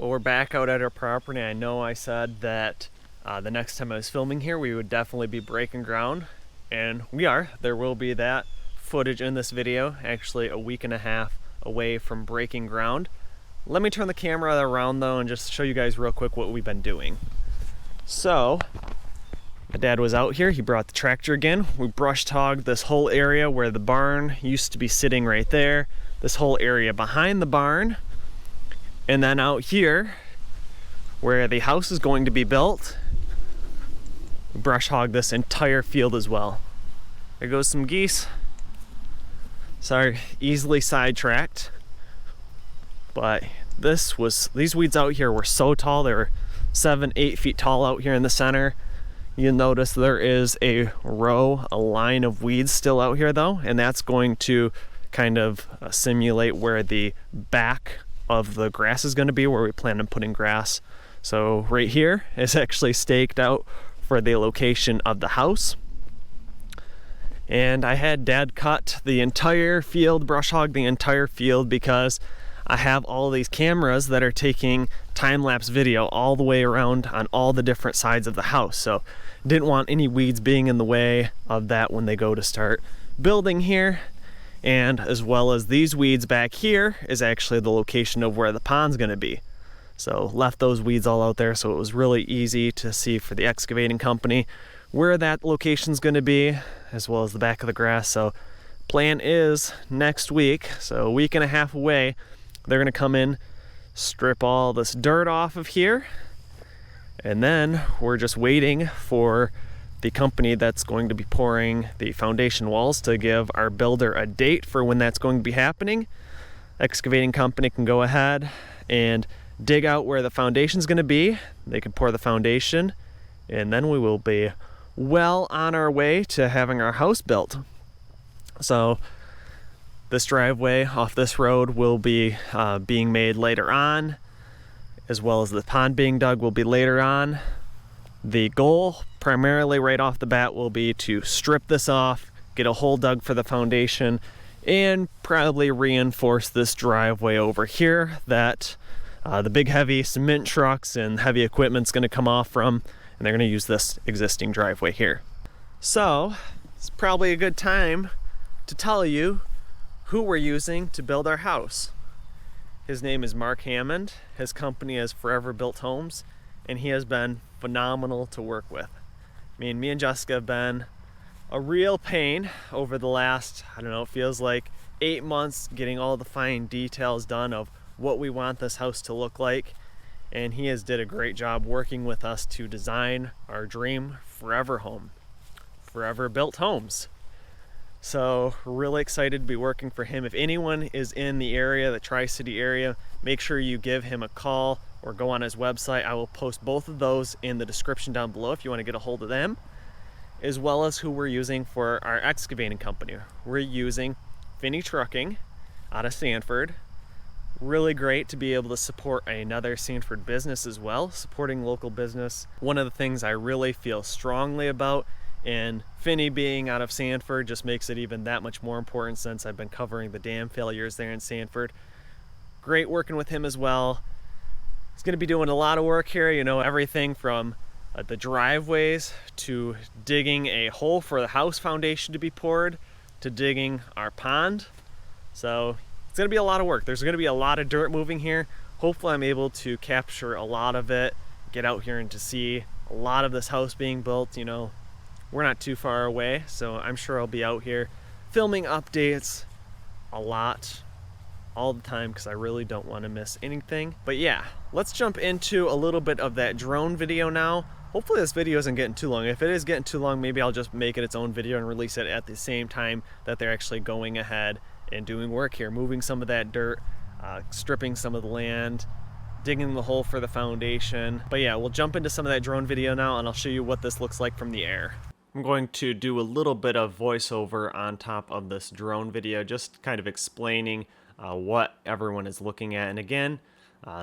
Well, we're back out at our property. I know I said that the next time I was filming here, we would definitely be breaking ground, and we are. There will be that footage in this video, actually a week and a half away from breaking ground. Let me turn the camera around though and just show you guys real quick what we've been doing. So, my dad was out here, he brought the tractor again. We brushed hogged this whole area where the barn used to be sitting right there, this whole area behind the barn. And then out here, where the house is going to be built, we brush hog this entire field as well. There goes some geese. Sorry, easily sidetracked. But these weeds out here were so tall. They were 7-8 feet tall out here in the center. You'll notice there is a line of weeds still out here though, and that's going to kind of simulate where the back of the grass is going to be, where we plan on putting grass. So right here is actually staked out for the location of the house. And I had Dad cut the entire field, brush hog the entire field, because I have all these cameras that are taking time-lapse video all the way around on all the different sides of the house. So didn't want any weeds being in the way of that when they go to start building here. And as well as these weeds back here is actually the location of where the pond's gonna be. So left those weeds all out there, so it was really easy to see for the excavating company where that location's gonna be, as well as the back of the grass. So plan is next week, so a week and a half away, they're gonna come in, strip all this dirt off of here, and then we're just waiting for the company that's going to be pouring the foundation walls to give our builder a date for when that's going to be happening. Excavating company can go ahead and dig out where the foundation's going to be. They can pour the foundation, and then we will be well on our way to having our house built. So this driveway off this road will be being made later on, as well as the pond being dug will be later on. The goal primarily right off the bat will be to strip this off, get a hole dug for the foundation, and probably reinforce this driveway over here that the big heavy cement trucks and heavy equipment's going to come off from, and they're going to use this existing driveway here. So it's probably a good time to tell you who we're using to build our house. His name is Mark Hammond. His company is Forever Built Homes, and he has been phenomenal to work with. Me and Jessica have been a real pain over the last, I don't know, it feels like 8 months getting all the fine details done of what we want this house to look like. And he has did a great job working with us to design our dream forever home, Forever Built Homes. So really excited to be working for him. If anyone is in the area, the Tri-City area, make sure you give him a call or go on his website. I will post both of those in the description down below if you want to get a hold of them, as well as who we're using for our excavating company. We're using Finney Trucking out of Sanford. Really great to be able to support another Sanford business as well, supporting local business. One of the things I really feel strongly about, and Finney being out of Sanford just makes it even that much more important since I've been covering the dam failures there in Sanford. Great working with him as well. He's going to be doing a lot of work here, you know, everything from the driveways to digging a hole for the house foundation to be poured to digging our pond. So it's going to be a lot of work. There's going to be a lot of dirt moving here. Hopefully I'm able to capture a lot of it, get out here and to see a lot of this house being built. You know, we're not too far away, so I'm sure I'll be out here filming updates a lot all the time because I really don't want to miss anything. But yeah, let's jump into a little bit of that drone video now. Hopefully this video isn't getting too long. If it is getting too long, maybe I'll just make it its own video and release it at the same time that they're actually going ahead and doing work here, moving some of that dirt, stripping some of the land, digging the hole for the foundation. But yeah, we'll jump into some of that drone video now and I'll show you what this looks like from the air. I'm going to do a little bit of voiceover on top of this drone video, just kind of explaining what everyone is looking at. And again,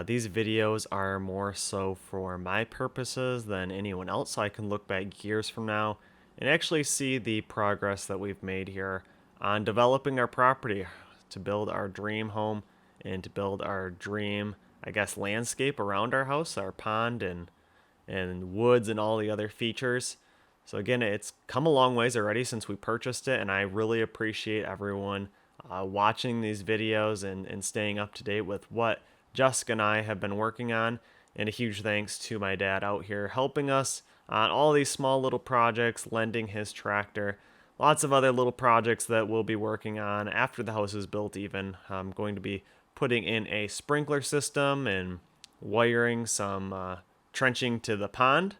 these videos are more so for my purposes than anyone else, so I can look back years from now and actually see the progress that we've made here on developing our property to build our dream home and to build our dream I guess, landscape around our house, our pond and woods and all the other features. So again, it's come a long ways already since we purchased it, and I really appreciate everyone watching these videos and staying up to date with what Jessica and I have been working on. And a huge thanks to my dad out here helping us on all these small little projects, lending his tractor. Lots of other little projects that we'll be working on after the house is built even. I'm going to be putting in a sprinkler system and wiring some trenching to the pond.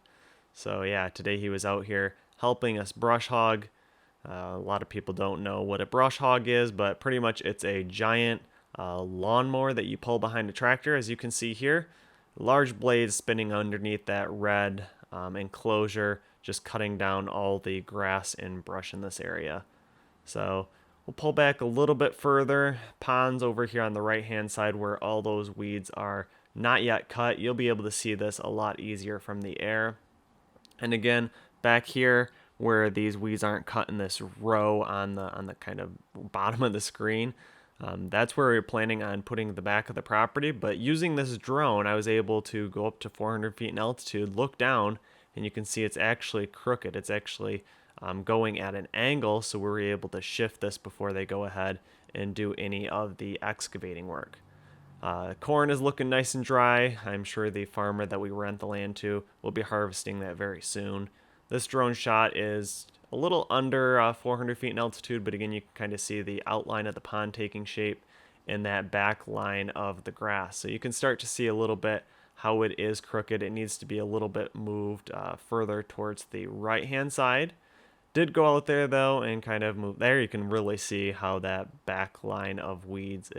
So yeah, today he was out here helping us brush hog. A lot of people don't know what a brush hog is, but pretty much it's a giant lawnmower that you pull behind a tractor, as you can see here. Large blades spinning underneath that red enclosure, just cutting down all the grass and brush in this area. So we'll pull back a little bit further. Ponds over here on the right hand side where all those weeds are not yet cut. You'll be able to see this a lot easier from the air. And again, back here where these weeds aren't cut in this row on the kind of bottom of the screen, that's where we're planning on putting the back of the property. But using this drone, I was able to go up to 400 feet in altitude, look down, and you can see it's actually crooked. It's actually going at an angle, so we were able to shift this before they go ahead and do any of the excavating work. Corn is looking nice and dry. I'm sure the farmer that we rent the land to will be harvesting that very soon. This drone shot is a little under 400 feet in altitude, but again, you can kind of see the outline of the pond taking shape in that back line of the grass. So you can start to see a little bit how it is crooked. It needs to be a little bit moved further towards the right-hand side. Did go out there though and kind of move there. You can really see how that back line of weeds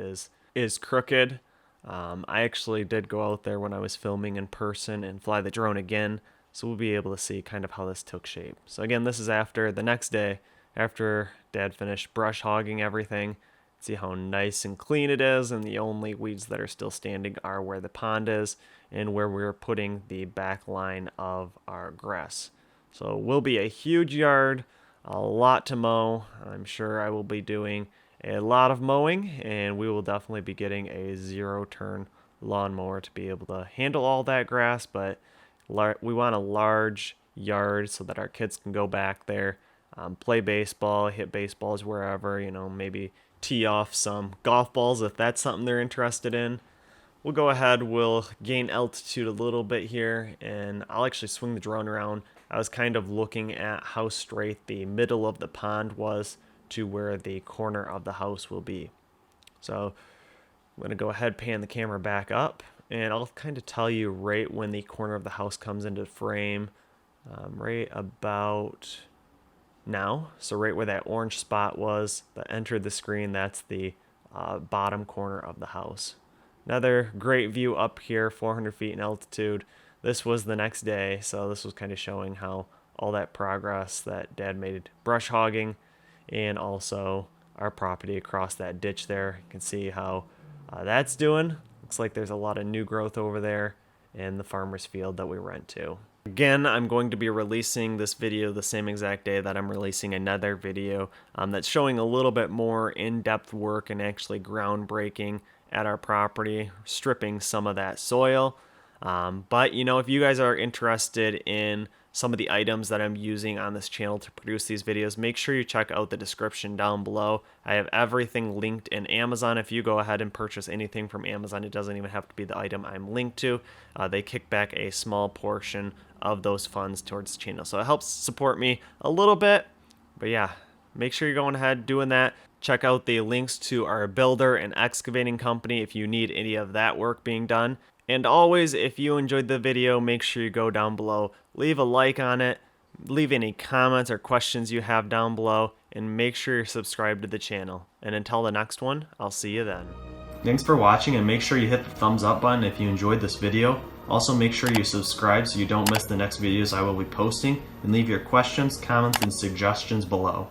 is crooked. I actually did go out there when I was filming in person and fly the drone again, so we'll be able to see kind of how this took shape. So again, this is after the next day, after Dad finished brush hogging everything. See how nice and clean it is, and the only weeds that are still standing are where the pond is and where we're putting the back line of our grass. So it will be a huge yard, a lot to mow. I'm sure I will be doing a lot of mowing, and we will definitely be getting a zero-turn lawnmower to be able to handle all that grass. But we want a large yard so that our kids can go back there, play baseball, hit baseballs wherever, maybe tee off some golf balls if that's something they're interested in. We'll go ahead, we'll gain altitude a little bit here, and I'll actually swing the drone around. I was kind of looking at how straight the middle of the pond was to where the corner of the house will be. So I'm going to go ahead, pan the camera back up, and I'll kind of tell you right when the corner of the house comes into frame, right about now. So right where that orange spot was that entered the screen, that's the bottom corner of the house. Another great view up here, 400 feet in altitude. This was the next day, so this was kind of showing how all that progress that Dad made brush hogging, and also our property across that ditch there. You can see how that's doing. Looks like there's a lot of new growth over there in the farmer's field that we rent to. Again, I'm going to be releasing this video the same exact day that I'm releasing another video that's showing a little bit more in-depth work and actually groundbreaking at our property, stripping some of that soil. But if you guys are interested in some of the items that I'm using on this channel to produce these videos, make sure you check out the description down below. I have everything linked in Amazon. If you go ahead and purchase anything from Amazon, it doesn't even have to be the item I'm linked to. They kick back a small portion of those funds towards the channel. So it helps support me a little bit. But yeah, make sure you're going ahead doing that. Check out the links to our builder and excavating company if you need any of that work being done. And always, if you enjoyed the video, make sure you go down below, leave a like on it, leave any comments or questions you have down below, and make sure you're subscribed to the channel. And until the next one, I'll see you then. Thanks for watching, and make sure you hit the thumbs up button if you enjoyed this video. Also, make sure you subscribe so you don't miss the next videos I will be posting, and leave your questions, comments, and suggestions below.